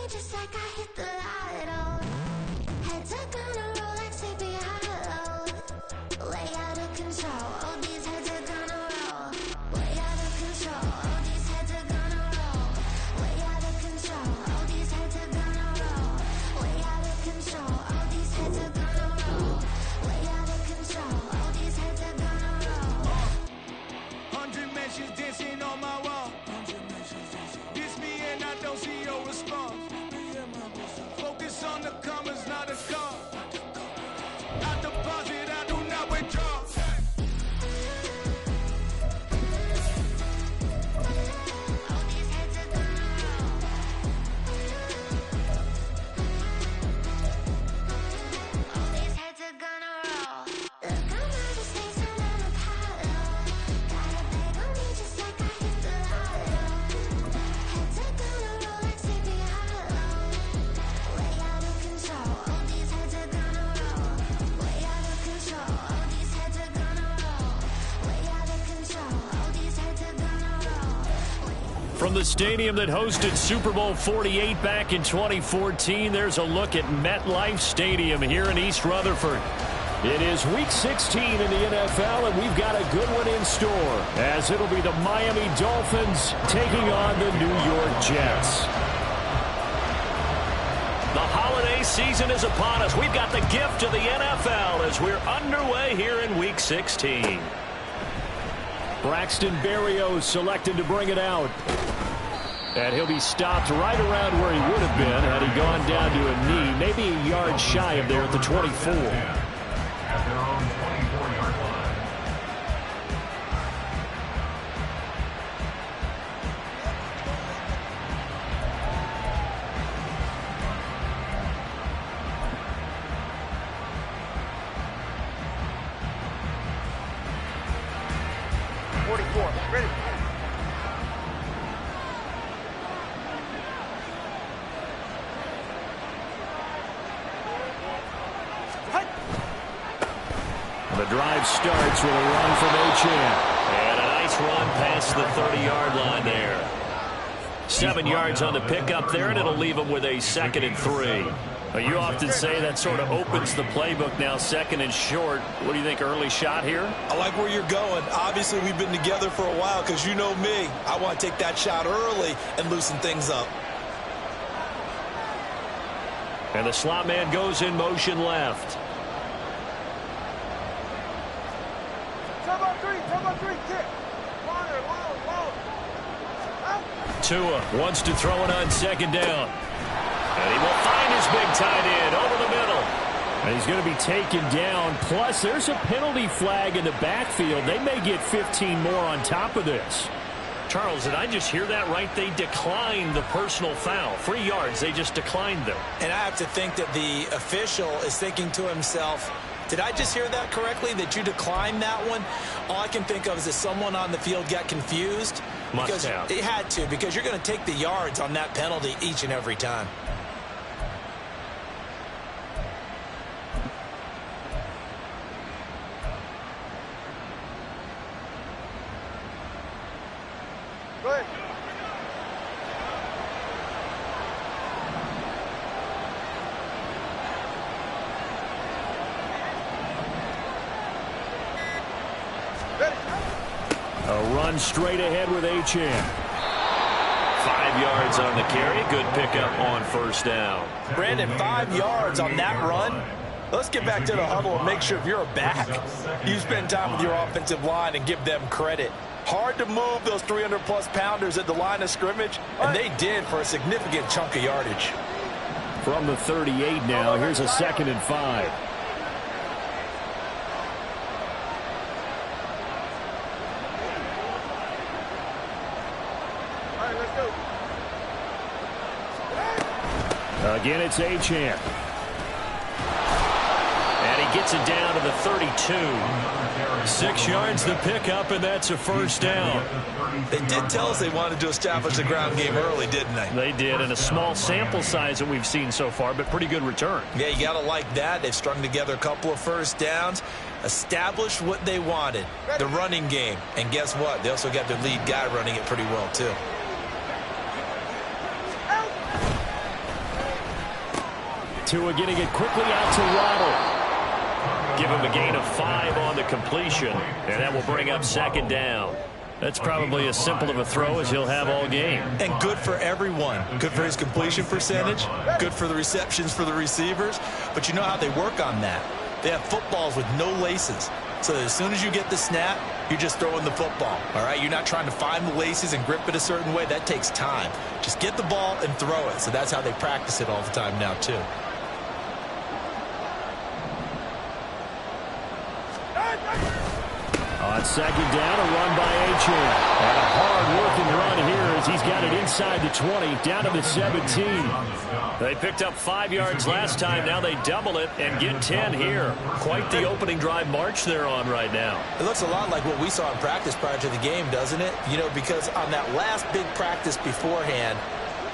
just like I hit the lotto. Heads are gonna roll like sleepy hollow. Way out of control, oh these heads are gonna roll. Way out of control, oh these heads are gonna roll. Way out of control, oh these heads are gonna roll. Way out of control, oh these heads are gonna roll. Way out of control, oh these heads are gonna roll. 100 mansions dancing on my wall. Diss me and I don't see your response. Focus on the commas, not a car. I deposit, I do not withdraw. Oh these heads are gonna roll. Oh these heads are gonna roll. Look, I'm out of space and I'm Apollo. Got a bag on me just like I hit the lotto. Heads are gonna roll like sleepy hollow. Way out of control, oh these heads are gonna roll. Way out of control, oh these heads are gonna roll. Way out of control, oh these heads are gonna roll. From the stadium that hosted Super Bowl 48 back in 2014, there's a look at MetLife Stadium here in East Rutherford. It is Week 16 in the NFL, and we've got a good one in store, as it'll be the Miami Dolphins taking on the New York Jets. The holiday season is upon us. We've got the gift of the NFL as we're underway here in Week 16. Braxton Berrios selected to bring it out. And he'll be stopped right around where he would have been had he gone down to a knee, maybe a yard shy of there at the 24. At their own 24-yard line. The drive starts with a run from Achane. And a nice run past the 30-yard line there. 7 yards on the pickup there, and it'll leave him with a 2nd and 3. You often say that sort of opens the playbook now, 2nd and short. What do you think, early shot here? I like where you're going. Obviously, we've been together for a while because you know me. I want to take that shot early and loosen things up. And the slot man goes in motion left. Tua wants to throw it on 2nd down. And he will find his big tight end over the middle. And he's going to be taken down. Plus, there's a penalty flag in the backfield. They may get 15 more on top of this. Charles, did I just hear that right? They declined the personal foul. 3 yards, they just declined them. And I have to think that the official is thinking to himself, did I just hear that correctly, that you declined that one? All I can think of is that someone on the field got confused. Must have. It had to, because you're going to take the yards on that penalty each and every time. Go ahead. A run straight ahead with Achane. 5 yards on the carry. Good pickup on 1st down. Brandon, 5 yards on that run. Let's get back to the huddle and make sure if you're a back, you spend time with your offensive line and give them credit. Hard to move those 300-plus pounders at the line of scrimmage, and they did for a significant chunk of yardage. From the 38 now, here's a 2nd and 5. Again, it's Achane. And he gets it down to the 32. 6 yards to pick up, and that's a 1st down. They did tell us they wanted to establish the ground game early, didn't they? They did, and a small sample size that we've seen so far, but pretty good return. Yeah, you got to like that. They've strung together a couple of 1st downs, established what they wanted, the running game. And guess what? They also got their lead guy running it pretty well, too. Tua getting it quickly out to Waddle. Give him a gain of 5 on the completion, and that will bring up second down. That's probably as simple of a throw as he'll have all game. And good for everyone. Good for his completion percentage. Good for the receptions for the receivers. But you know how they work on that. They have footballs with no laces. So as soon as you get the snap, you're just throwing the football. All right? You're not trying to find the laces and grip it a certain way. That takes time. Just get the ball and throw it. So that's how they practice it all the time now, too. On second down, a run by Achane. And a hard-working run here as he's got it inside the 20, down to the 17. They picked up 5 yards last time. Now they double it and get 10 here. Quite the opening drive march they're on right now. It looks a lot like what we saw in practice prior to the game, doesn't it? You know, because on that last big practice beforehand,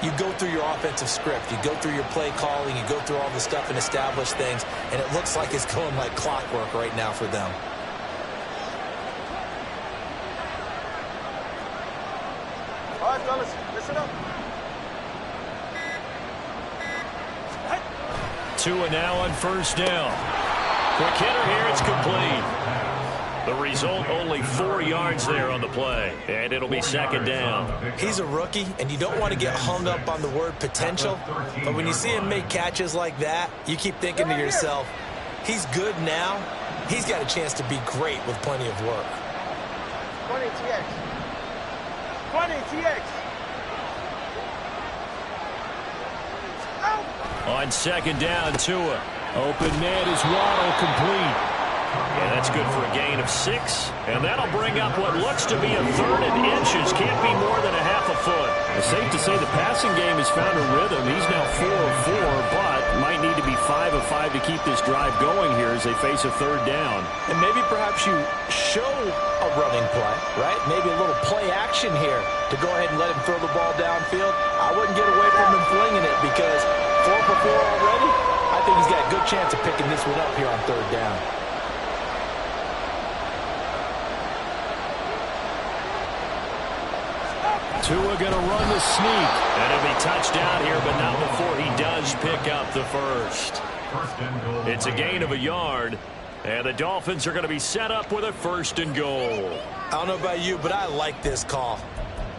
you go through your offensive script. You go through your play calling. You go through all the stuff and establish things. And it looks like it's going like clockwork right now for them. All right, fellas, listen up. Tua now on first down. Quick hitter here, it's complete. The result, only 4 yards there on the play, and it'll be second down. He's a rookie, and you don't want to get hung up on the word potential, but when you see him make catches like that, you keep thinking to yourself, he's good now. He's got a chance to be great with plenty of work. 20 TX. 20 TX. On second down, Tua. Open man is Waddle, complete. And that's good for a gain of 6. And that'll bring up what looks to be a 3rd and inches. Can't be more than a half a foot. It's safe to say the passing game has found a rhythm. He's now 4 of 4, but might need to be 5 of 5 to keep this drive going here as they face a 3rd down. And maybe perhaps you show a running play, right? Maybe a little play action here to go ahead and let him throw the ball downfield. I wouldn't get away from him flinging it because 4 for 4 already. I think he's got a good chance of picking this one up here on 3rd down. Tua going to run the sneak. And it'll be touchdown here, but not before he does pick up the first. It's a gain of a yard, and the Dolphins are going to be set up with a 1st and goal. I don't know about you, but I like this call.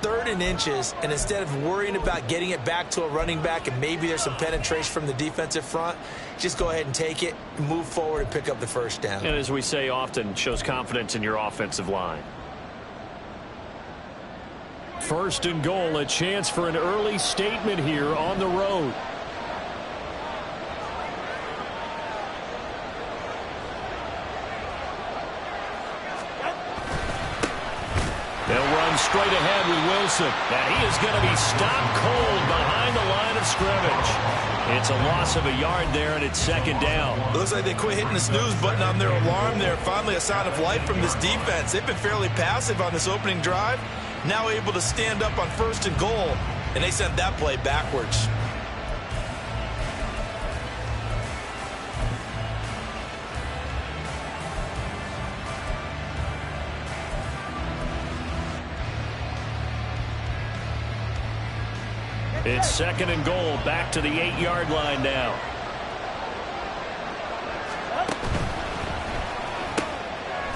3rd and inches, and instead of worrying about getting it back to a running back and maybe there's some penetration from the defensive front, just go ahead and take it, move forward, and pick up the 1st down. And as we say often, shows confidence in your offensive line. 1st and goal, a chance for an early statement here on the road. They'll run straight ahead with Wilson. And he is going to be stopped cold behind the line of scrimmage. It's a loss of a yard there, and it's 2nd down. It looks like they quit hitting the snooze button on their alarm there. Finally a sign of life from this defense. They've been fairly passive on this opening drive. Now able to stand up on 1st and goal, and they sent that play backwards. It's 2nd and goal, back to the 8-yard line now.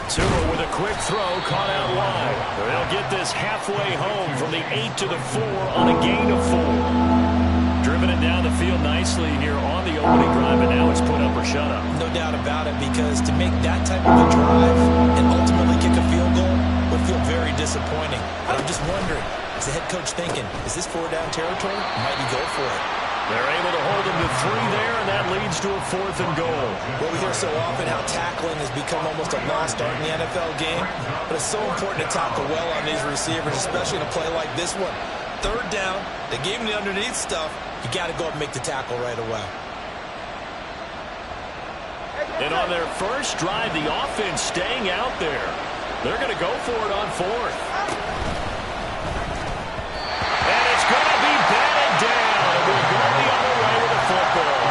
Tua with a quick throw, caught out wide. They'll get this halfway home from the 8 to the 4 on a gain of 4. Driven it down the field nicely here on the opening drive, and now it's put up or shut up. No doubt about it, because to make that type of a drive and ultimately kick a field goal would feel very disappointing. But I'm just wondering, is the head coach thinking, is this 4-down territory? Might he go for it? They're able to hold him to 3 there, and that leads to a 4th and goal. Well, we hear so often how tackling has become almost a lost art in the NFL game, but it's so important to tackle well on these receivers, especially in a play like this one. 3rd down, they gave him the underneath stuff. You got to go up and make the tackle right away. And on their first drive, the offense staying out there. They're going to go for it on 4th. And it's going to be batted down. And we'll go the other way with the football.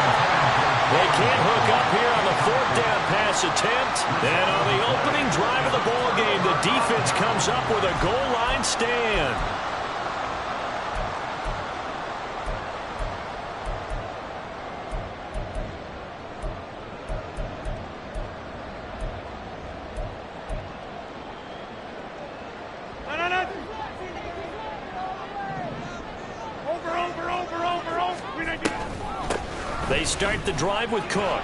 They can't hook up here on the 4th down pass attempt. And on the opening drive of the ball game, the defense comes up with a goal line stand. They start the drive with Cook.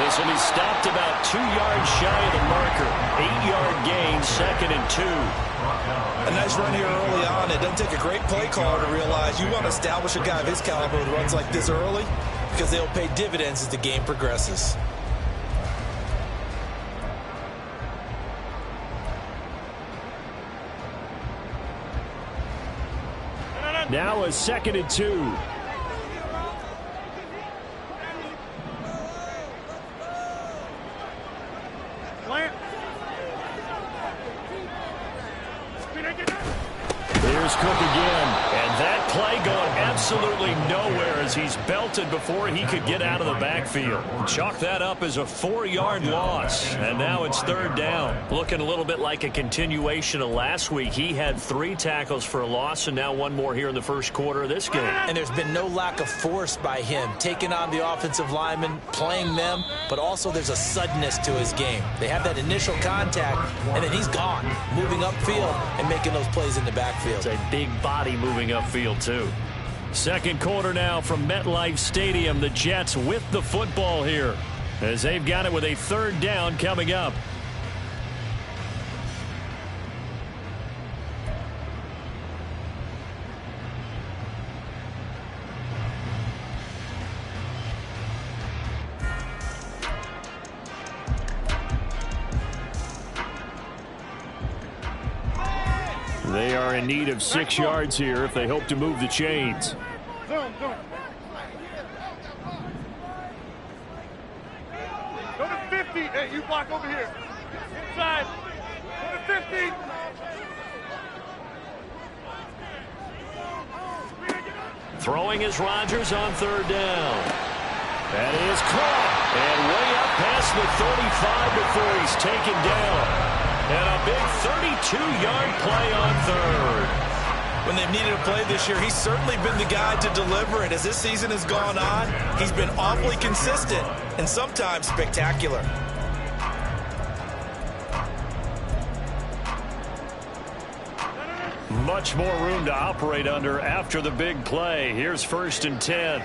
This will be stopped about 2 yards shy of the marker. 8-yard gain, 2nd and 2. A nice run here early on. It doesn't take a great play caller to realize you want to establish a guy of his caliber with runs like this early because they'll pay dividends as the game progresses. Now a 2nd and 2. Here's Cook again. And that play going absolutely nowhere as he's belted before he could get out of the backfield. Chalk that up as a 4-yard loss. And now it's 3rd down. Looking a little bit like a continuation of last week. He had 3 tackles for a loss and now 1 more here in the first quarter of this game. And there's been no lack of force by him, taking on the offensive linemen, playing them, but also there's a suddenness to his game. They have that initial contact, and then he's gone, moving upfield and making those plays in the backfield. It's a big body moving upfield, too. Second quarter now from MetLife Stadium. The Jets with the football here as they've got it with a 3rd down coming up. They are in need of 6 yards here if they hope to move the chains. Zone. Go to 50. Hey, you block over here. Inside. Go to 50. Throwing is Rodgers on 3rd down. That is caught. And way up past the 35 before he's taken down. And a big 32-yard play on 3rd. When they've needed a play this year, he's certainly been the guy to deliver it. As this season has gone on, he's been awfully consistent and sometimes spectacular. Much more room to operate under after the big play. Here's 1st and 10.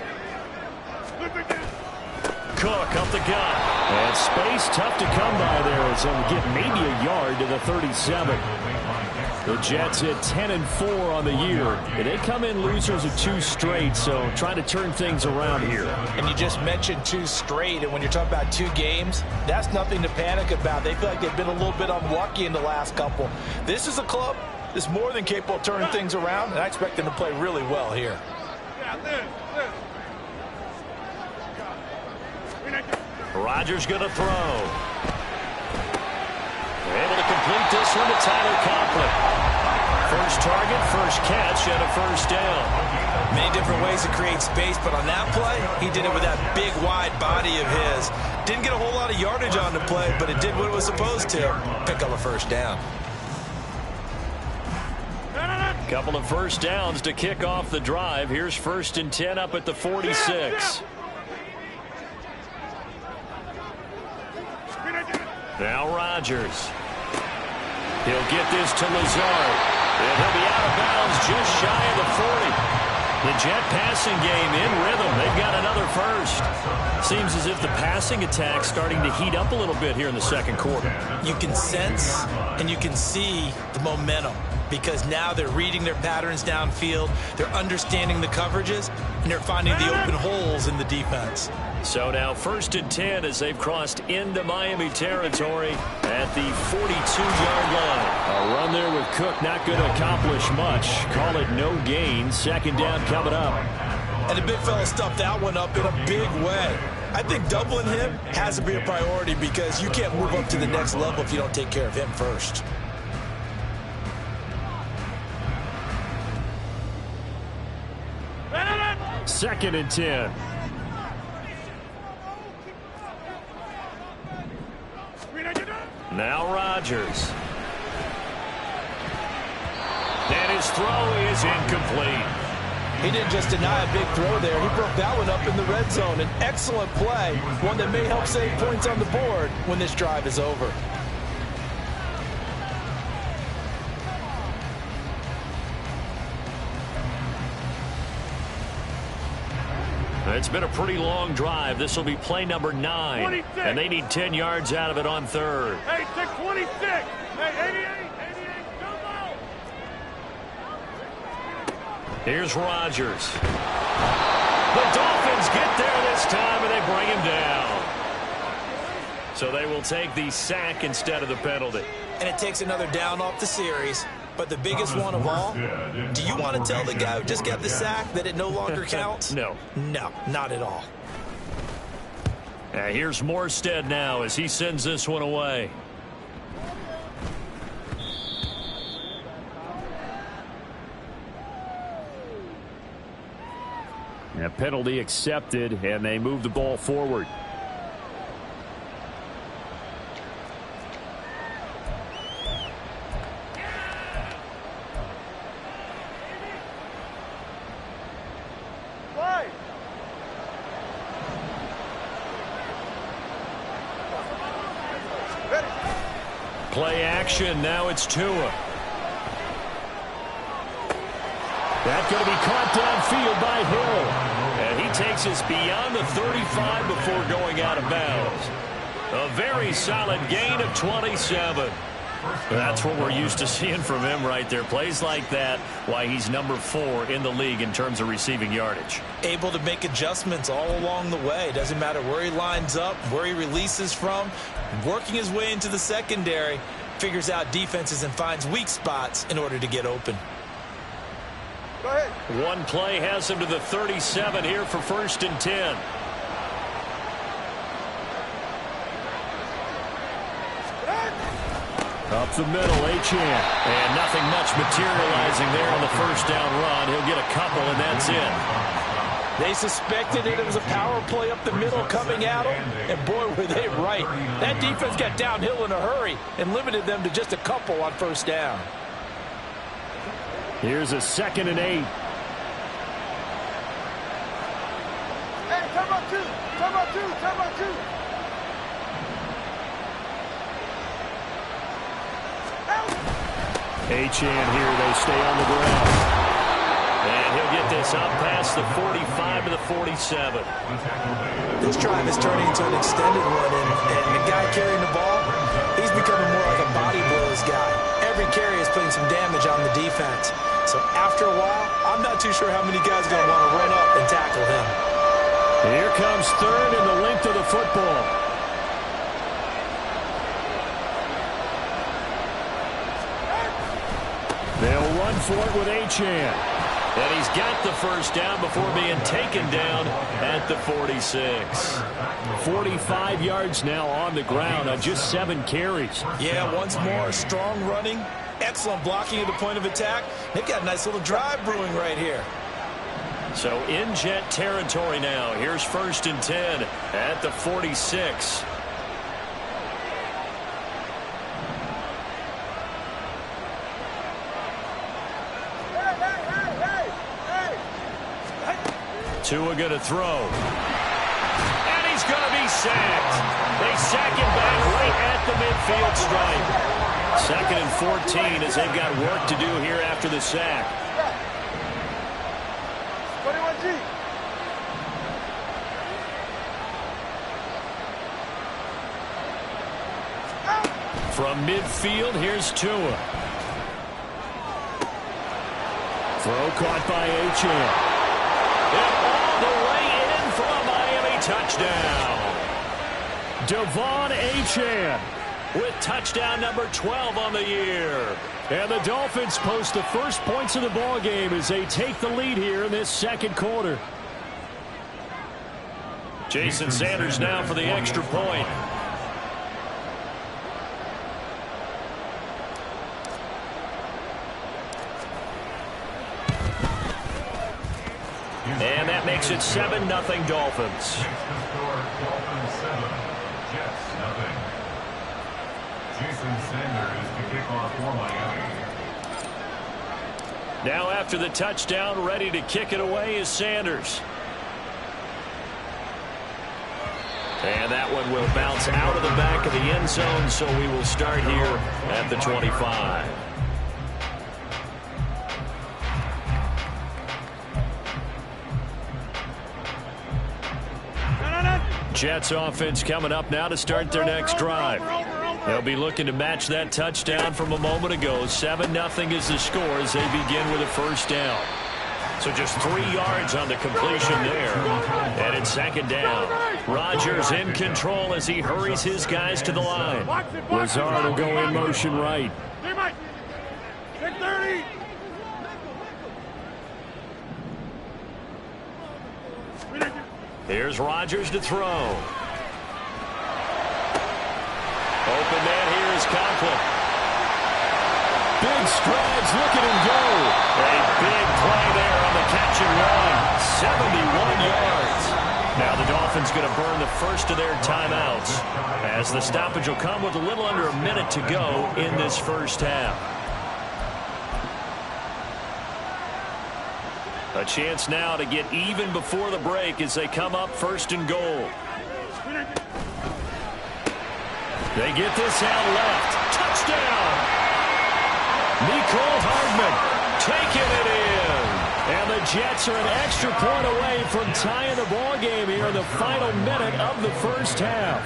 Cook up the gut. And space tough to come by there as he'll get maybe a yard to the 37. The Jets hit 10-4 on the year. They come in losers of 2 straight, so trying to turn things around here. And you just mentioned 2 straight, and when you're talking about 2 games, that's nothing to panic about. They feel like they've been a little bit unlucky in the last couple. This is a club that's more than capable of turning things around, and I expect them to play really well here. Rodgers going to throw. Able to complete this one to Tyler Conklin. First target, first catch, and a 1st down. Many different ways to create space, but on that play, he did it with that big, wide body of his. Didn't get a whole lot of yardage on the play, but it did what it was supposed to. Pick up a 1st down. Couple of 1st downs to kick off the drive. Here's 1st and 10 up at the 46. Now Rodgers. He'll get this to Lazard. And he'll be out of bounds just shy of the 40. The Jet passing game in rhythm. They've got another 1st. Seems as if the passing attack's starting to heat up a little bit here in the 2nd quarter. You can sense and you can see the momentum because now they're reading their patterns downfield, they're understanding the coverages, and they're finding the open holes in the defense. So now 1st and 10 as they've crossed into Miami territory at the 42-yard line. A run there with Cook not going to accomplish much. Call it no gain. 2nd down coming up. And the big fella stuffed that one up in a big way. I think doubling him has to be a priority because you can't move up to the next level if you don't take care of him first. Second and 10. Now Rodgers. And his throw is incomplete. He didn't just deny a big throw there. He broke that one up in the red zone. An excellent play, one that may help save points on the board when this drive is over. It's been a pretty long drive. This will be play number 9. 26. And they need 10 yards out of it on third. Hey, take 26. Hey, 88, come on. Here's Rodgers. The Dolphins get there this time, and they bring him down. So they will take the sack instead of the penalty. And it takes another down off the series. But the biggest one of all, do you want to tell the guy who just got the sack that it no longer counts? No. No, not at all. Here's Morstead now as he sends this one away. A penalty accepted, and they move the ball forward. Play action. Now it's Tua. That's going to be caught downfield by Hill. And he takes us beyond the 35 before going out of bounds. A very solid gain of 27. That's what we're used to seeing from him right there. Plays like that, why he's number 4 in the league in terms of receiving yardage. Able to make adjustments all along the way. Doesn't matter where he lines up, where he releases from. Working his way into the secondary, figures out defenses and finds weak spots in order to get open. Go ahead. One play has him to the 37 here for 1st and 10. Up the middle, Achane. And nothing much materializing there on the first down run. He'll get a couple, and that's it. They suspected it was a power play up the middle coming at them, and boy, were they right. That defense got downhill in a hurry and limited them to just a couple on first down. Here's a 2nd and 8. Hey, time out 2. Time out 2. Time out 2. Achane here. They stay on the ground. And he'll get this up past the 45 to the 47. This drive is turning into an extended one, and the guy carrying the ball, he's becoming more like a body blows guy. Every carry is putting some damage on the defense. So after a while, I'm not too sure how many guys are going to want to run up and tackle him. Here comes 3rd and the length of the football. They'll run for it with Achane. And he's got the first down before being taken down at the 46. 45 yards now on the ground on just 7 carries. Yeah, once more, strong running, excellent blocking at the point of attack. They've got a nice little drive brewing right here. So in jet territory now. Here's 1st and 10 at the 46. Tua going to throw. And he's going to be sacked. They sack him back right at the midfield stripe. 2nd and 14 as they've got work to do here after the sack. 21G. From midfield, here's Tua. Throw caught by Achane. And all the way in for a Miami touchdown. Devon Achane with touchdown number 12 on the year. And the Dolphins post the first points of the ball game as they take the lead here in this 2nd quarter. Jason Sanders now for the extra point. And that makes it 7-0 Dolphins. Dolphins 7, Jets 0. Jason Sanders to kick off for Miami. Now after the touchdown, ready to kick it away is Sanders. And that one will bounce out of the back of the end zone, so we will start here at the 25. Jets offense coming up now to start their next drive. They'll be looking to match that touchdown from a moment ago. 7-0 is the score as they begin with a first down. So just 3 yards on the completion there. And it's second down. Rodgers in control as he hurries his guys to the line. Lazard will go in motion right. 630. Here's Rodgers to throw. Open man here is Conklin. Big strides, look at him go. A big play there on the catch and run. 71 yards. Now the Dolphins going to burn the first of their timeouts as the stoppage will come with a little under a minute to go in this first half. A chance now to get even before the break as they come up first and goal. They get this out left. Touchdown! Nicole Hardman taking it in. And the Jets are an extra point away from tying the ball game here in the final minute of the first half.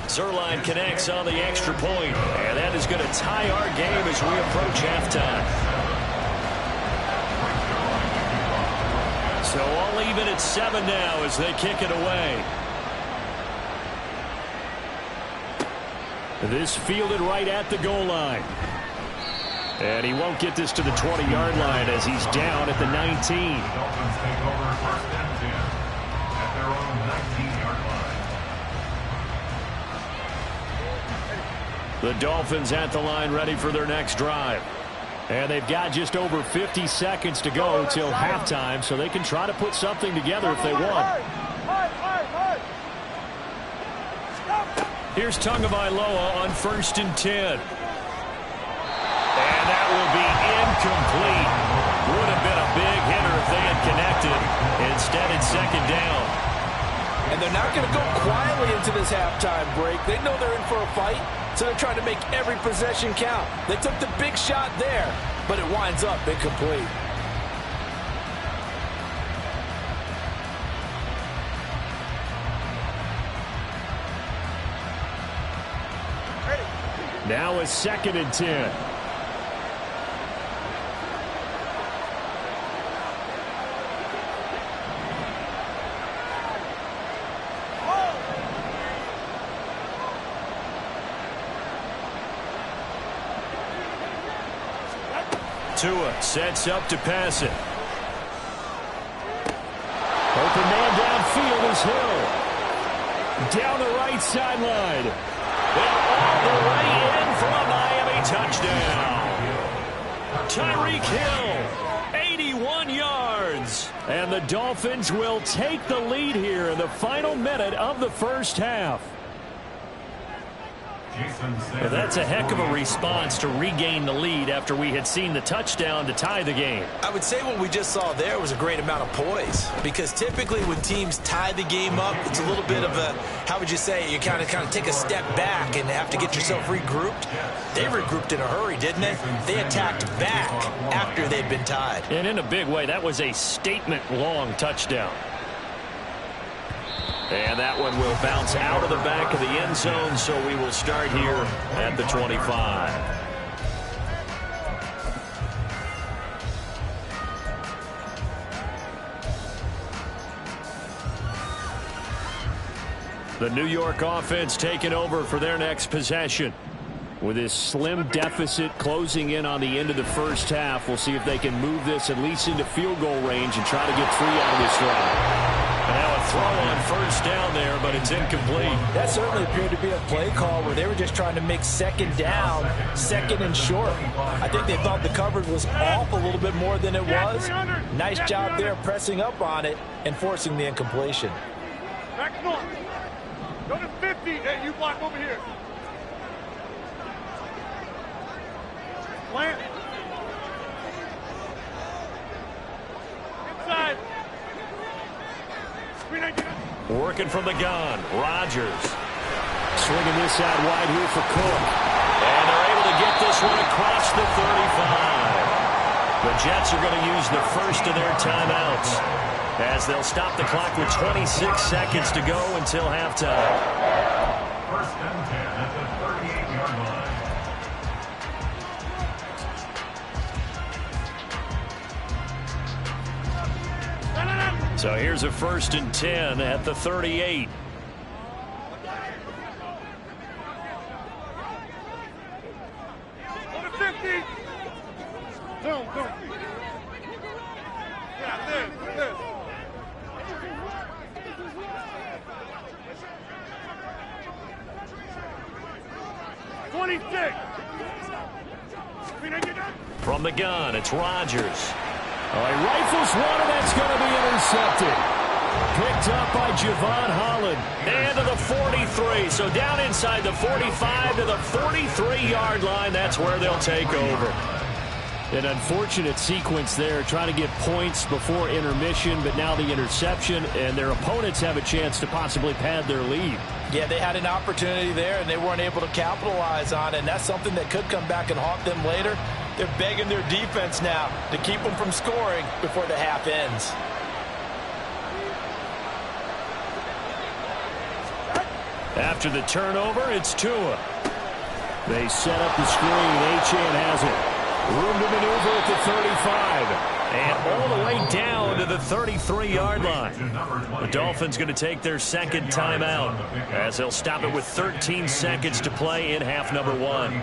Zerline connects on the extra point, and that is going to tie our game as we approach halftime. So all even at 7 now as they kick it away. This fielded right at the goal line. And he won't get this to the 20-yard line as he's down at the 19. Dolphins take over first and 10 at their own 19-yard line. The Dolphins at the line ready for their next drive. And they've got just over 50 seconds to go till halftime, so they can try to put something together if they want. Here's Tagovailoa on 1st and 10. And that will be incomplete. Would have been a big hitter if they had connected. Instead, it's second down. And they're not going to go quietly into this halftime break. They know they're in for a fight, so they're trying to make every possession count. They took the big shot there, but it winds up incomplete. Now it's 2nd and 10. Tua sets up to pass it. Open man downfield is Hill. Down the right sideline. And all the way in for a Miami touchdown. Tyreek Hill, 81 yards. And the Dolphins will take the lead here in the final minute of the first half. Well, that's a heck of a response to regain the lead after we had seen the touchdown to tie the game. I would say what we just saw there was a great amount of poise, because typically when teams tie the game up, it's a little bit of a, how would you say, you kind of take a step back and have to get yourself regrouped. They regrouped in a hurry, didn't they? They attacked back after they'd been tied. And in a big way, that was a statement-long touchdown. And that one will bounce out of the back of the end zone, so we will start here at the 25. The New York offense taking over for their next possession. With this slim deficit closing in on the end of the first half, we'll see if they can move this at least into field goal range and try to get 3 out of this drive. And now a throw on first down there, but it's incomplete. That certainly appeared to be a play call where they were just trying to make second down, second and short. I think they thought the coverage was off a little bit more than it was. Nice job there pressing up on it and forcing the incompletion. Back north. Go to 50. Hey, you block over here. Plant. Inside. Working from the gun, Rodgers. Swinging this out wide here for Cook. And they're able to get this one across the 35. The Jets are going to use the first of their timeouts as they'll stop the clock with 26 seconds to go until halftime. First and 10 at the 38-yard line. So here's a first and 10 at the 38. From the gun, it's Rodgers. Oh, he rifles one, and that's going to be intercepted. Picked up by Javon Holland. And to the 43. So down inside the 45 to the 43-yard line. That's where they'll take over. An unfortunate sequence there, trying to get points before intermission, but now the interception, and their opponents have a chance to possibly pad their lead. Yeah, they had an opportunity there, and they weren't able to capitalize on it, and that's something that could come back and haunt them later. They're begging their defense now to keep them from scoring before the half ends. After the turnover, it's Tua. They set up the screen. Achane has it. Room to maneuver at the 35. And all the way down to the 33-yard line. The Dolphins going to take their second timeout as they'll stop it with 13 seconds to play in half number 1.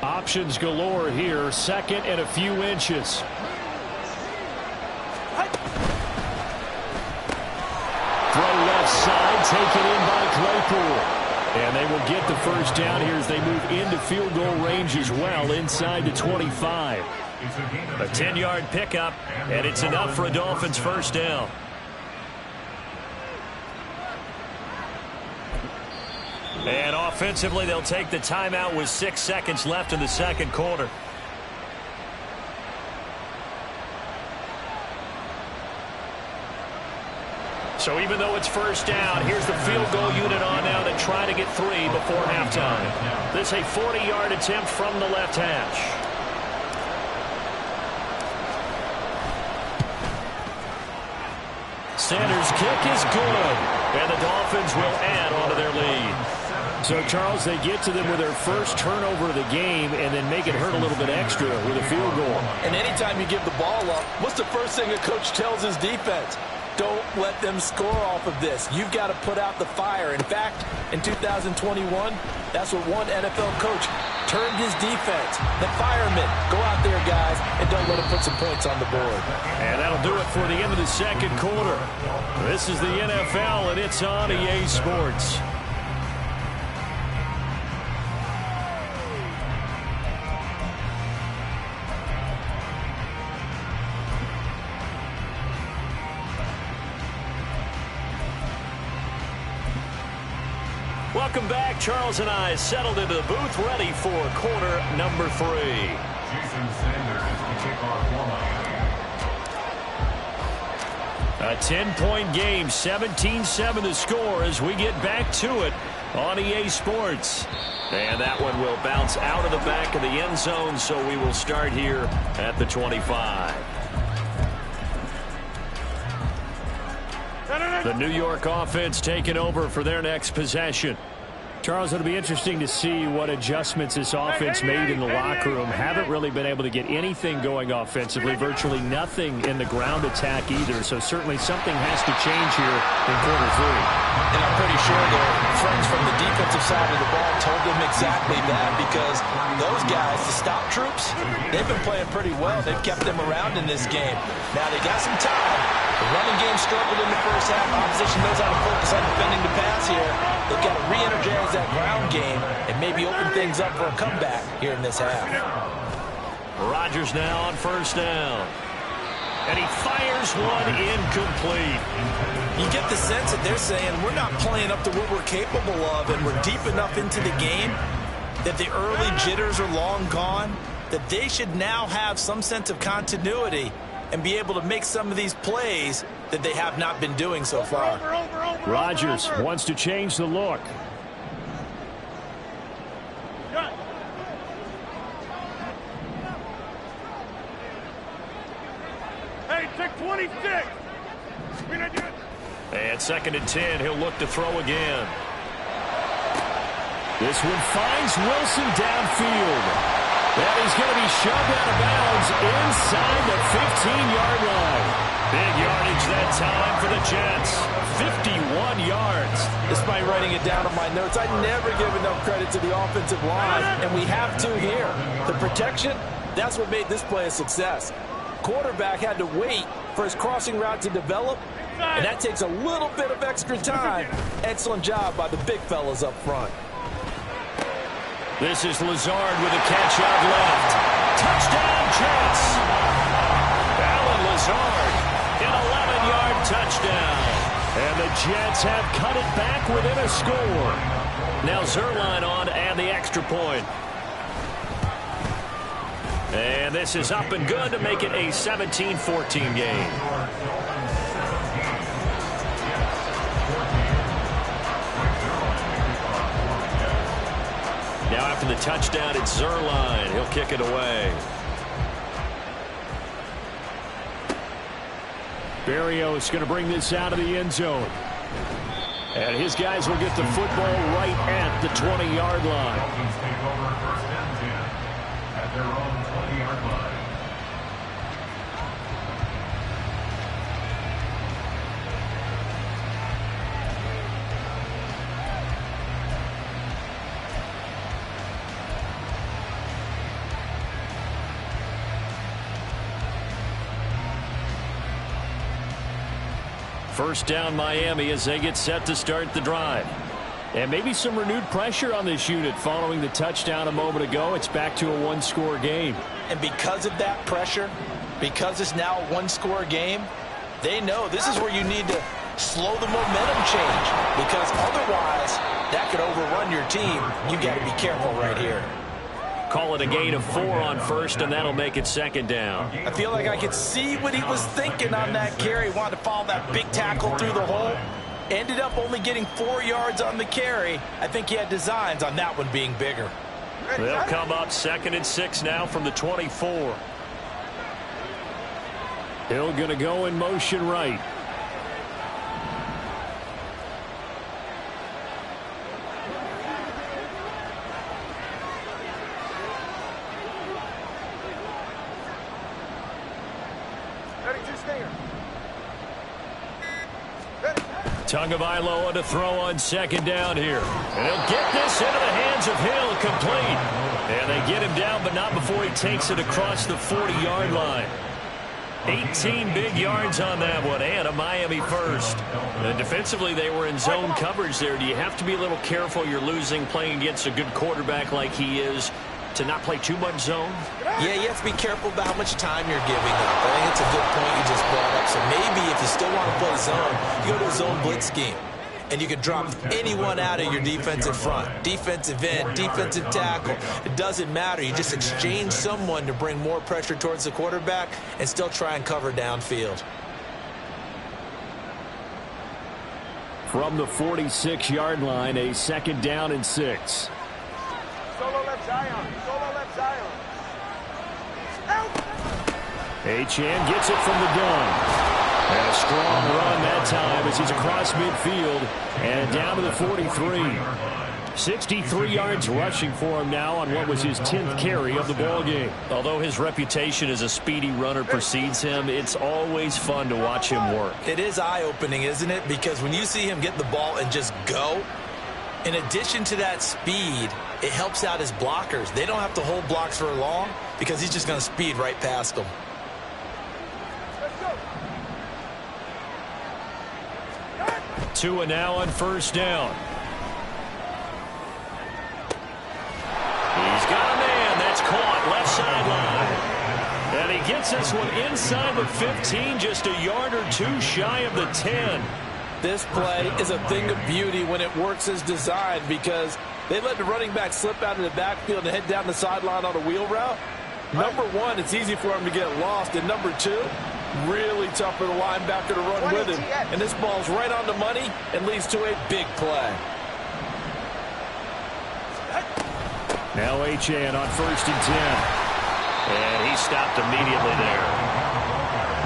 Options galore here. Second and a few inches. Throw left side, taken in by Claypool. And they will get the first down here as they move into field goal range as well, inside the 25. A 10-yard pickup, and it's enough for a Dolphins first down. And offensively, they'll take the timeout with 6 seconds left in the second quarter. So even though it's first down, here's the field goal unit on now to try to get 3 before halftime. This is a 40-yard attempt from the left hash. Sanders' kick is good, and the Dolphins will add on to their lead. So, Charles, they get to them with their first turnover of the game and then make it hurt a little bit extra with a field goal. And anytime you give the ball up, what's the first thing a coach tells his defense? Don't let them score off of this. You've got to put out the fire. In fact, in 2021, that's what one NFL coach termed his defense. The firemen. Go out there, guys, and don't let them put some points on the board. And that'll do it for the end of the second quarter. This is the NFL, and it's on EA Sports. Welcome back. Charles and I settled into the booth, ready for quarter number 3. Jason Sanders will kick off for Miami. A 10-point game, 17-7 the score as we get back to it on EA Sports. And that one will bounce out of the back of the end zone, so we will start here at the 25. The New York offense taking over for their next possession. Charles, it'll be interesting to see what adjustments this offense made in the locker room. Haven't really been able to get anything going offensively, virtually nothing in the ground attack either. So certainly something has to change here in quarter 3. And I'm pretty sure their friends from the defensive side of the ball told them exactly that, because those guys, the stop troops, they've been playing pretty well. They've kept them around in this game. Now they got some time. The running game struggled in the first half. Opposition knows how to focus on defending the pass here. They've got to re-energize that ground game and maybe open things up for a comeback here in this half. Rodgers now on first down. And he fires one incomplete. You get the sense that they're saying we're not playing up to what we're capable of, and we're deep enough into the game that the early jitters are long gone, that they should now have some sense of continuity and be able to make some of these plays that they have not been doing so far. Rodgers wants to change the look. Hey, take 26. And 2nd and 10, he'll look to throw again. This one finds Wilson downfield. And he's going to be shoved out of bounds inside the 15-yard line. Big yardage that time for the Jets. 51 yards. Despite writing it down on my notes, I never give enough credit to the offensive line, and we have to here. The protection, that's what made this play a success. Quarterback had to wait for his crossing route to develop, and that takes a little bit of extra time. Excellent job by the big fellas up front. This is Lazard with a catch out left. Touchdown, Jets. Alan Lazard, an 11-yard touchdown. And the Jets have cut it back within a score. Now Zerline on and the extra point. And this is up and good to make it a 17-14 game. Now after the touchdown, it's Zerline. He'll kick it away. Berrios going to bring this out of the end zone. And his guys will get the football right at the 20-yard line. Dolphins take over 1st and 10 at their own 20-yard line. First down Miami as they get set to start the drive. And maybe some renewed pressure on this unit following the touchdown a moment ago. It's back to a one-score game. And because of that pressure, because it's now a one-score game, they know this is where you need to slow the momentum change, because otherwise that could overrun your team. You got to be careful right here. Call it a gain of 4 on first, and that'll make it 2nd down. I feel like I could see what he was thinking on that carry. Wanted to follow that big tackle through the hole. Ended up only getting 4 yards on the carry. I think he had designs on that one being bigger. They'll come up 2nd and 6 now from the 24. Hill going to go in motion right. Tagovailoa to throw on 2nd down here. And he'll get this into the hands of Hill, complete. And they get him down, but not before he takes it across the 40-yard line. 18 big yards on that one, and a Miami first. And defensively, they were in zone coverage there. Do you have to be a little careful? You're losing playing against a good quarterback like he is, to not play too much zone? Yeah, you have to be careful about how much time you're giving up. I think it's a good point you just brought up. So maybe if you still want to play zone, you go to a zone blitz scheme. And you can drop anyone out of your defensive front. Defensive end, defensive tackle. It doesn't matter. You just exchange someone to bring more pressure towards the quarterback and still try and cover downfield. From the 46-yard line, a 2nd down and 6. Solo left Zion. Solo left Zion. Achane gets it from the gun. And a strong run that time as he's across midfield and down to the 43. 63 yards rushing for him now on what was his 10th carry of the ball game. Although his reputation as a speedy runner precedes him, it's always fun to watch him work. It is eye-opening, isn't it? Because when you see him get the ball and just go, in addition to that speed, it helps out his blockers. They don't have to hold blocks for long because he's just going to speed right past them. Tua now on 1st down. He's got a man. That's caught left sideline. And he gets this one inside the 15, just a yard or 2 shy of the 10. This play is a thing of beauty when it works as designed, because they let the running back slip out of the backfield and head down the sideline on a wheel route. Number one, it's easy for him to get lost. And number two, Really tough for the linebacker to run with him. And this ball's right on the money and leads to a big play. Now Achane on 1st and 10. And he stopped immediately there.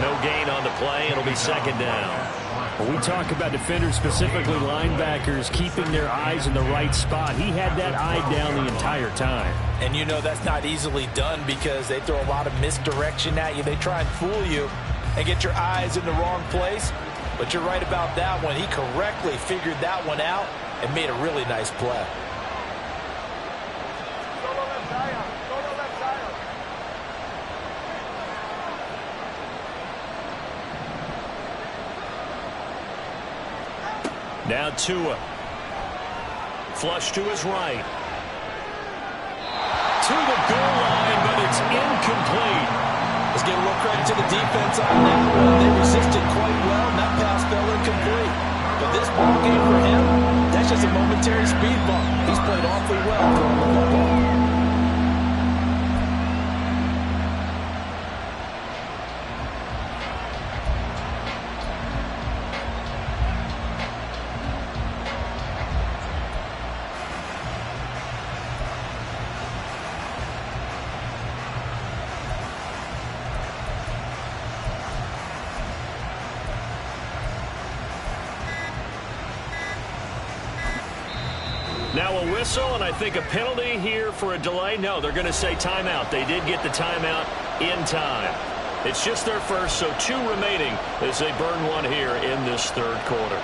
No gain on the play. It'll be 2nd down. When we talk about defenders, specifically linebackers, keeping their eyes in the right spot, he had that eye down the entire time. And you know that's not easily done because they throw a lot of misdirection at you. They try and fool you and get your eyes in the wrong place. But you're right about that one. He correctly figured that one out and made a really nice play. Now Tua. Flush to his right. To the goal line, but it's incomplete. Let's give a little credit to the defense on that one. They resisted quite well, and that pass fell incomplete. But this ball game for him, that's just a momentary speed bump. He's played awfully well throwing the football. Now a whistle, and I think a penalty here for a delay. No, they're going to say timeout. They did get the timeout in time. It's just their first, so 2 remaining as they burn one here in this 3rd quarter.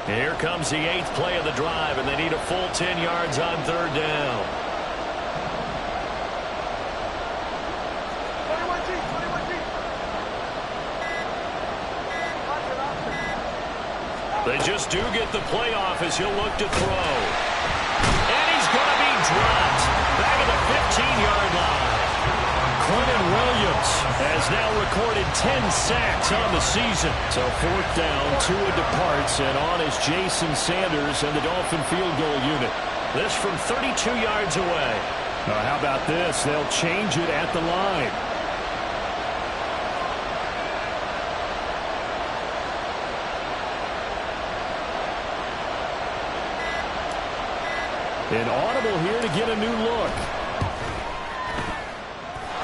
Here comes the 8th play of the drive, and they need a full 10 yards on 3rd down. They just do get the playoff as he'll look to throw. And he's going to be dropped back at the 15-yard line. Quentin Williams has now recorded 10 sacks on the season. So 4th down, Tua departs, and on is Jason Sanders and the Dolphin field goal unit. This from 32 yards away. Now how about this? They'll change it at the line. An audible here to get a new look.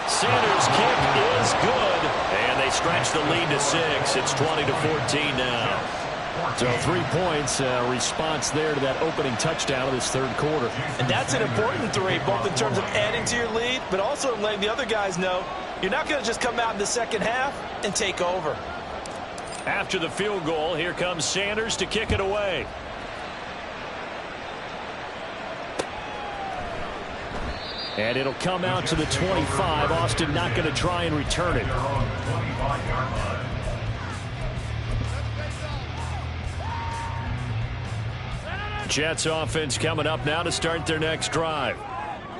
Sanders' kick is good, and they stretch the lead to 6. It's 20-14 now. So 3 points, response there to that opening touchdown of this 3rd quarter. And that's an important 3, both in terms of adding to your lead, but also in letting the other guys know you're not going to just come out in the 2nd half and take over. After the field goal, here comes Sanders to kick it away. And it'll come out to the 25. Austin not going to try and return it. Jets offense coming up now to start their next drive.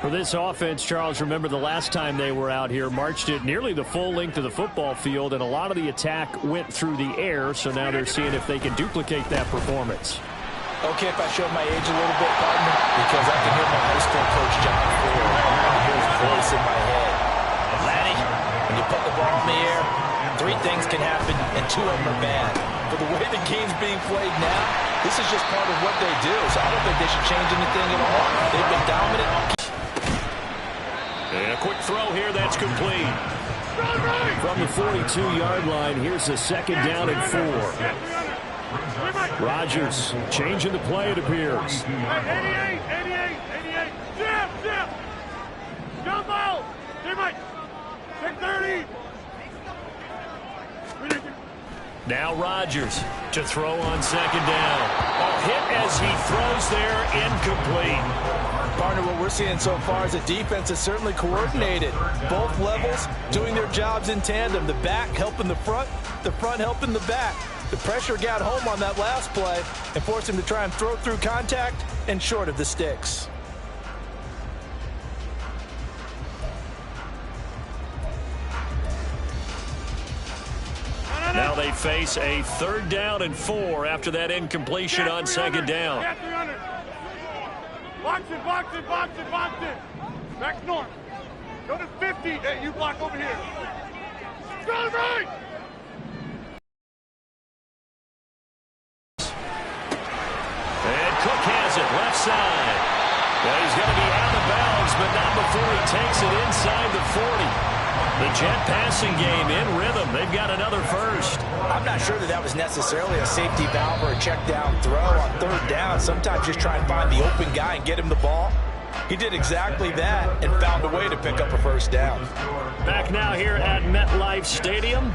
For this offense, Charles, remember the last time they were out here, marched it nearly the full length of the football field, and a lot of the attack went through the air, so now they're seeing if they can duplicate that performance. Okay, if I show my age a little bit, partner, because I can hear my high school coach, John Ford. I can hear his voice in my head. Laddie, when you put the ball in the air, 3 things can happen, and 2 of them are bad. For the way the game's being played now, this is just part of what they do, so I don't think they should change anything at all. They've been dominant. And a quick throw here, that's complete. From the 42-yard line, here's a 2nd down and 4. Rodgers changing the play, it appears. 88. Jim. Jump out. Teammate. 630. Now Rodgers to throw on 2nd down. A hit as he throws there, incomplete. Partner, what we're seeing so far is the defense is certainly coordinated. Both levels doing their jobs in tandem. The back helping the front helping the back. The pressure got home on that last play and forced him to try and throw through contact and short of the sticks. Now they face a 3rd down and 4 after that incompletion on 2nd down. Box it, box it, box it, box it. Back north. Go to 50. Hey, you block over here. Go right. And Cook has it, left side. Well, he's going to be out of bounds, but not before he takes it inside the 40. The Jet passing game in rhythm. They've got another first. I'm not sure that was necessarily a safety valve or a check down throw on 3rd down. Sometimes just try and find the open guy and get him the ball. He did exactly that and found a way to pick up a 1st down. Back now here at MetLife Stadium.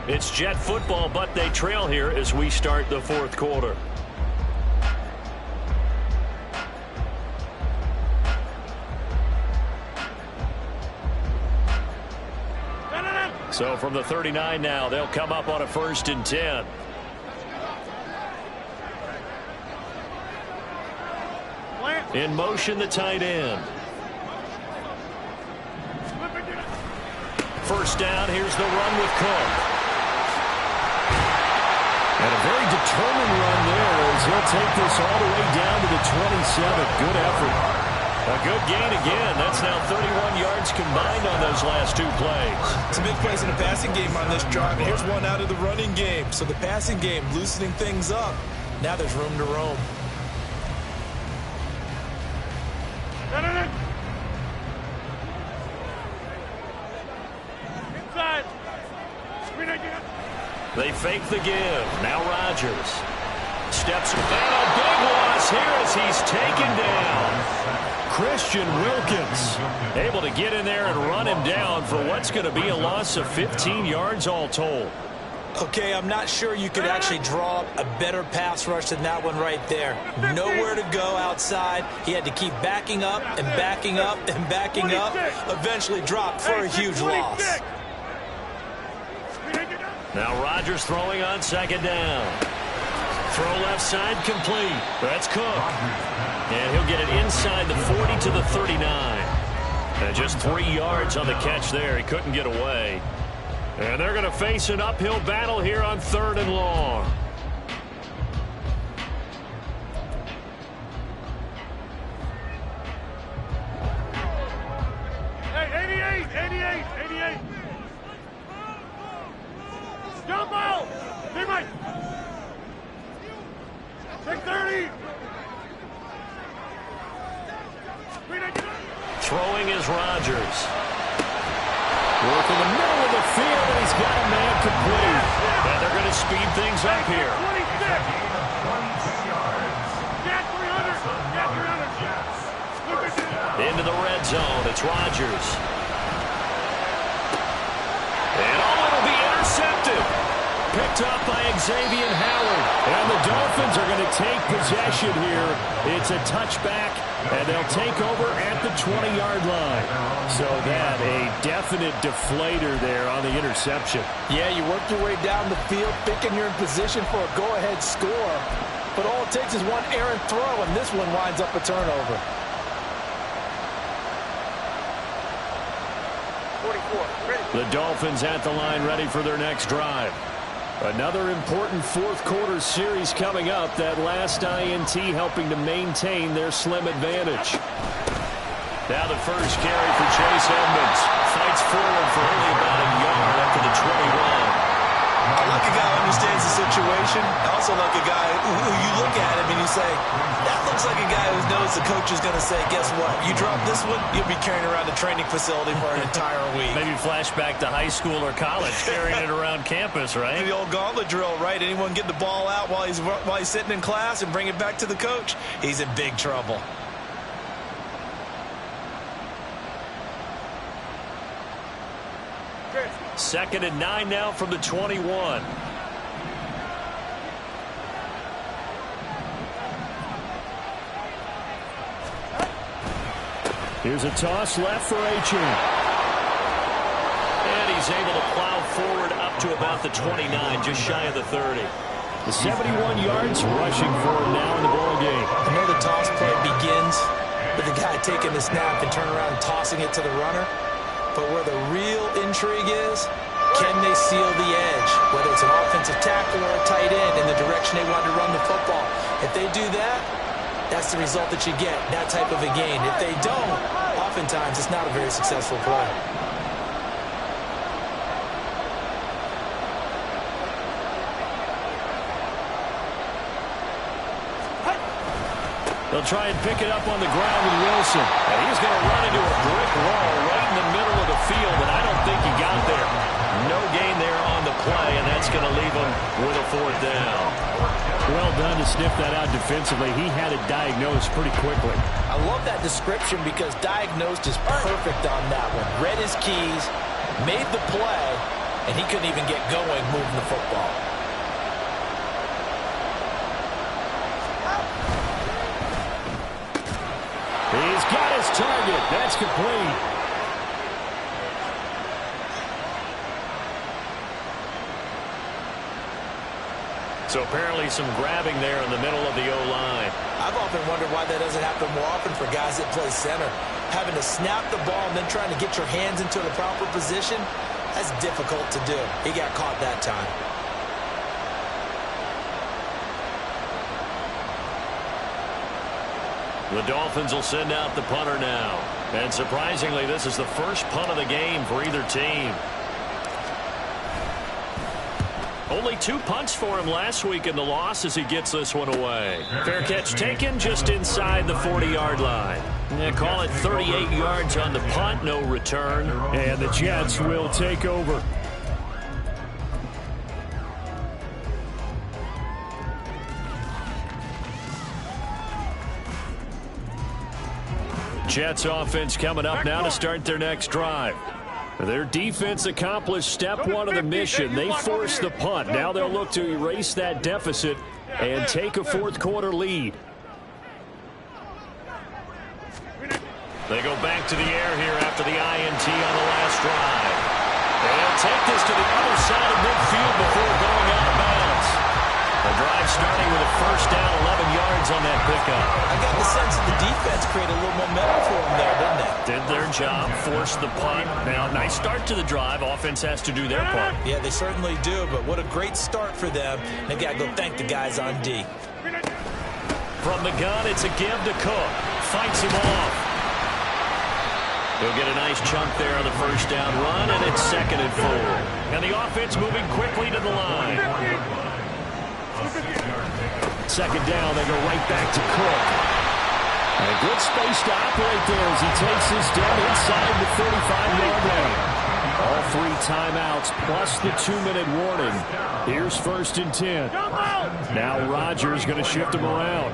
It's Jet football, but they trail here as we start the 4th quarter. So from the 39 now, they'll come up on a 1st and 10. In motion, the tight end. 1st down, here's the run with Cook. And a very determined run there as he'll take this all the way down to the 27. Good effort. A good gain again. That's now 31 yards combined on those last 2 plays. Some big plays in the passing game on this drive. Here's one out of the running game. So the passing game loosening things up. Now there's room to roam. Inside. They fake the give. Now Rodgers steps and a big loss here as he's taken down. Christian Wilkins able to get in there and run him down for what's going to be a loss of 15 yards all told. Okay, I'm not sure you could actually draw up a better pass rush than that one right there. Nowhere to go outside. He had to keep backing up and backing up and backing up. Eventually dropped for a huge loss. Now Rodgers throwing on 2nd down. Throw left side complete. That's Cook. And he'll get it inside the 40 to the 39. And just 3 yards on the catch there. He couldn't get away. And they're going to face an uphill battle here on 3rd and long. Hey, 88. Jump out. Teammate. Take 30. Throwing is Rodgers. Work in the middle of the field, and he's got a man complete. And they're going to speed things up here. 26. Into the red zone. It's Rodgers. And it'll be intercepted. Picked up by Xavier Howard. And the Dolphins are going to take possession here. It's a touchback, and they'll take over at the 20-yard line. So that a definite deflator there on the interception. Yeah, you work your way down the field, thinking you're in position for a go-ahead score. But all it takes is one errant throw, and this one winds up a turnover. 44. The Dolphins at the line ready for their next drive. Another important 4th quarter series coming up. That last INT helping to maintain their slim advantage. Now the first carry for Chase Edmonds. Fights forward for only about a yard after the 21. I like a guy who understands the situation. I also like a guy who you look at him and you say, that looks like a guy who knows the coach is going to say, guess what? You drop this one, you'll be carrying around the training facility for an entire week. Maybe flashback to high school or college, carrying it around campus, right? The old gauntlet drill, right? Anyone get the ball out while he's sitting in class and bring it back to the coach? He's in big trouble. Second and 9 now from the 21. Here's a toss left for Achane. And he's he's able to plow forward up to about the 29, just shy of the 30. The 71 yards rushing forward now in the ball game. I know the toss play begins with the guy taking the snap and turning around and tossing it to the runner. But where the real intrigue is, can they seal the edge? Whether it's an offensive tackle or a tight end in the direction they want to run the football. If they do that, that's the result that you get, that type of a gain. If they don't, oftentimes it's not a very successful play. They'll try and pick it up on the ground with Wilson. And he's going to run into a brick wall right in the middle of the field, and I don't think he got there. No gain there on the play, and that's going to leave him with a 4th down. Well done to sniff that out defensively. He had it diagnosed pretty quickly. I love that description because diagnosed is perfect on that one. Read his keys, made the play, and he couldn't even get going moving the football. He's got his target. That's complete. So apparently some grabbing there in the middle of the O-line. I've often wondered why that doesn't happen more often for guys that play center. Having to snap the ball and then trying to get your hands into the proper position, that's difficult to do. He got caught that time. The Dolphins will send out the punter now. And surprisingly, this is the first punt of the game for either team. Only 2 punts for him last week in the loss as he gets this one away. Fair catch taken just inside the 40-yard line. And call it 38 yards on the punt, no return. And the Jets will take over. Jets offense coming up now to start their next drive. Their defense accomplished step 1 of the mission. They forced the punt. Now they'll look to erase that deficit and take a 4th quarter lead. They go back to the air here after the INT on the last drive. They'll take this to the other side of midfield before going out of bounds. The drive starting with a 1st down, 11 yards on that pickup. I got the sense that the defense created a little momentum for them there, didn't they? Did their job, forced the punt. Now, nice start to the drive. Offense has to do their part. Yeah, they certainly do, but what a great start for them. They got to go thank the guys on D. From the gun, it's a give to Cook. Fights him off. He'll get a nice chunk there on the 1st down run, and it's 2nd and 4. And the offense moving quickly to the line. 2nd down, they go right back to Cook. And a good space to operate there as he takes this down inside the 35-yard line. All 3 timeouts plus the 2-minute warning. Here's 1st and 10. Now Rodgers going to shift him around.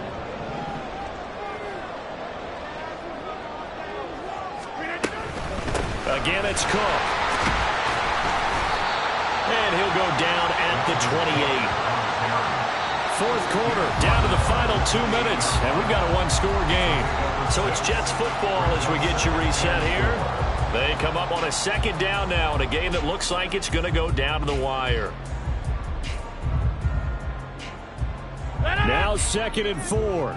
Again, it's Cook. And he'll go down at the 28. 4th quarter, down to the final 2 minutes, and we've got a 1-score game. So it's Jets football as we get you reset here. They come up on a 2nd down now in a game that looks like it's going to go down to the wire. Now 2nd and 4.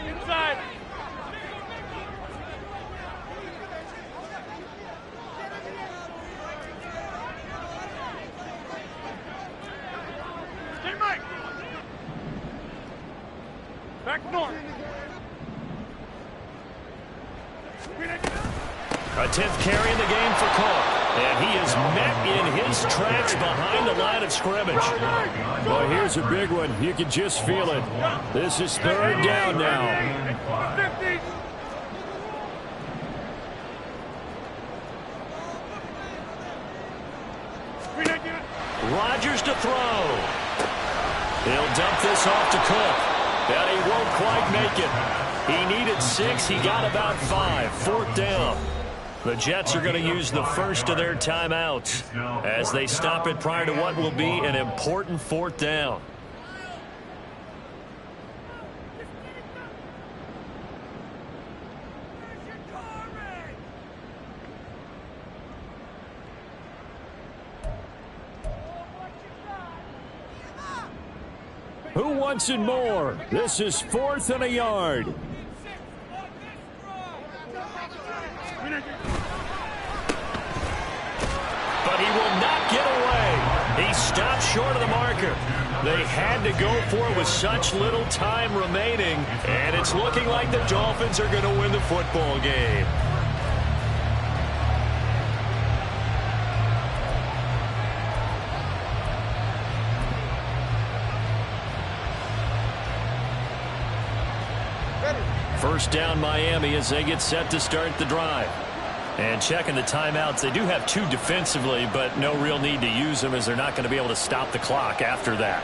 Inside. Back north. A 10th carry in the game for Cook. And he is met in his tracks behind the line of scrimmage. Well, here's a big one. You can just feel it. This is 3rd down now. 50. Rodgers to throw. He'll dump this off to Cook. And he won't quite make it. He needed 6. He got about 5. 4th down. The Jets are going to use the first of their timeouts as they stop it prior to what will be an important 4th down. Who wants it more? This is 4th and a yard. But he will not get away. He stopped short of the marker. They had to go for it with such little time remaining. And it's looking like the Dolphins are going to win the football game. First down Miami as they get set to start the drive. And checking the timeouts, they do have 2 defensively, but no real need to use them as they're not going to be able to stop the clock after that.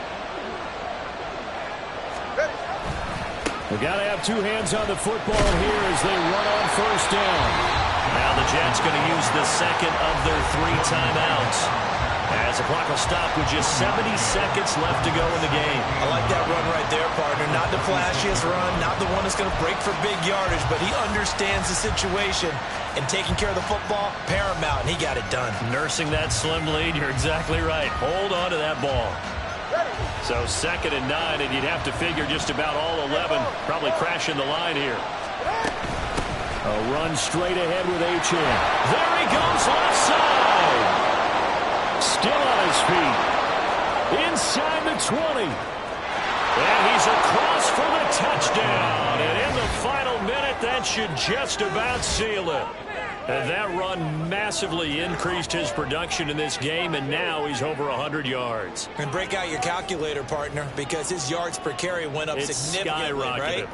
We've got to have 2 hands on the football here as they run on first down. Now the Jets going to use the second of their 3 timeouts. As the clock will stop with just 70 seconds left to go in the game. I like that run right there, partner. Not the flashiest run, not the one that's going to break for big yardage, but he understands the situation, and taking care of the football, paramount, and he got it done. Nursing that slim lead, you're exactly right. Hold on to that ball. So 2nd and 9, and you'd have to figure just about all 11 probably crashing the line here. A run straight ahead with H.M. There he goes, left side. Still on his feet. Inside the 20. And he's across for the touchdown. And in the final minute, that should just about seal it. And that run massively increased his production in this game, and now he's over 100 yards. And break out your calculator, partner, because his yards per carry went up significantly, right?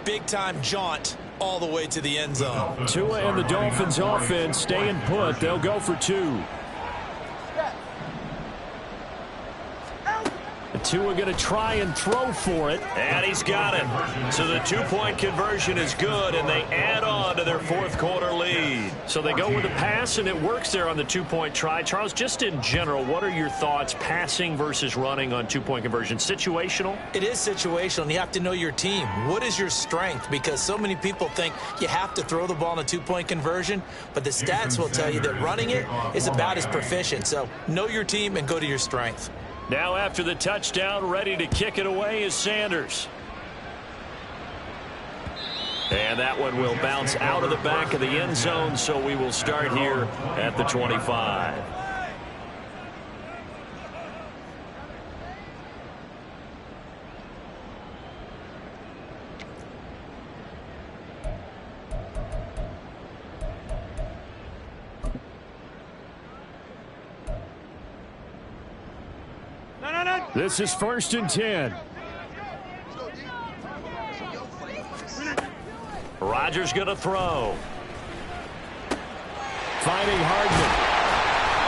Big-time jaunt all the way to the end zone. Tua and the Dolphins offense staying put. They'll go for 2. Tua going to try and throw for it. And he's got it. So the 2-point conversion is good, and they add on to their 4th quarter lead. So they go with a pass, and it works there on the 2-point try. Charles, just in general, what are your thoughts passing versus running on 2-point conversion? Situational? It is situational, and you have to know your team. What is your strength? Because so many people think you have to throw the ball in a 2-point conversion, but the stats will tell you that running it is about as proficient. So know your team and go to your strength. Now after the touchdown, ready to kick it away is Sanders. And that one will bounce out of the back of the end zone, so we will start here at the 25. This is 1st and 10. Rodgers going to throw. Finding Hardman.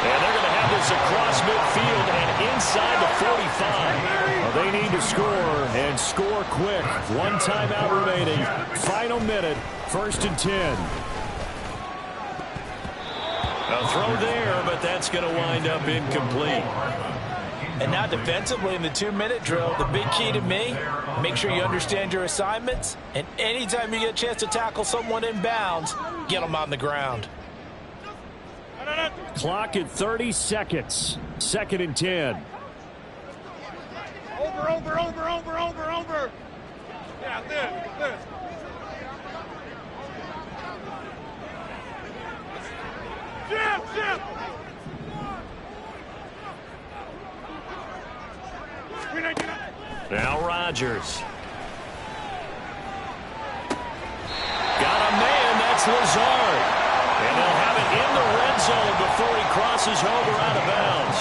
And they're going to have this across midfield and inside the 45. Well, they need to score and score quick. 1 timeout remaining. Final minute. 1st and 10. A throw there, but that's going to wind up incomplete. And now defensively in the 2-minute drill, the big key to me, make sure you understand your assignments, and anytime you get a chance to tackle someone in bounds, get them on the ground. Clock at 30 seconds. 2nd and 10. Over. Yeah, this. Jim. Now Rodgers. Got a man, that's Lazard. And they'll have it in the red zone before he crosses over out of bounds.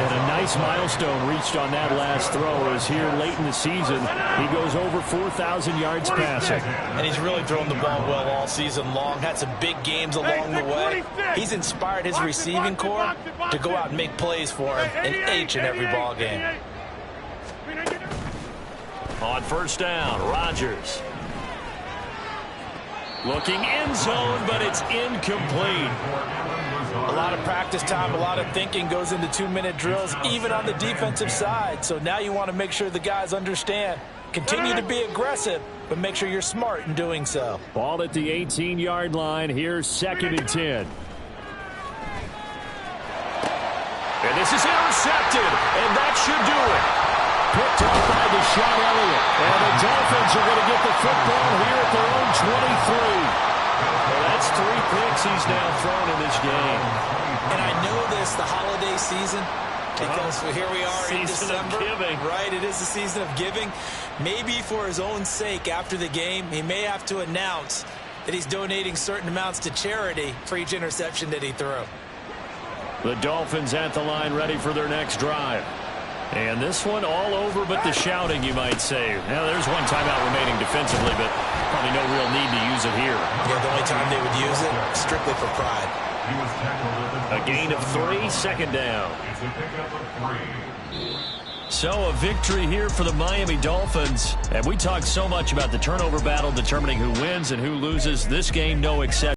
And a nice milestone reached on that last throw as here late in the season, he goes over 4,000 yards passing. And he's really thrown the ball well all season long. Had some big games along the way. He's inspired his receiving corps to go out and make plays for him in each and every ball game. On first down, Rodgers. Looking end zone, but it's incomplete. A lot of practice time, a lot of thinking goes into 2-minute drills, even on the defensive side. So now you want to make sure the guys understand. Continue to be aggressive, but make sure you're smart in doing so. Ball at the 18-yard line. Here's 2nd and 10. And this is intercepted, and that should do it. picked off by Deshaun Elliott. And the Dolphins are going to get the football here at their own 23. Well, that's 3 picks he's now thrown in this game. And I know this, the holiday season, because here we are in December. Right, it is the season of giving. Maybe for his own sake after the game, he may have to announce that he's donating certain amounts to charity for each interception that he threw. The Dolphins at the line ready for their next drive. And this one all over but the shouting, you might say. Now, there's one timeout remaining defensively, but probably no real need to use it here. Yeah, the only time they would use it, strictly for pride. A gain of 3, second down. It's a pickup of 3. So a victory here for the Miami Dolphins. And we talked so much about the turnover battle determining who wins and who loses. This game, no exception.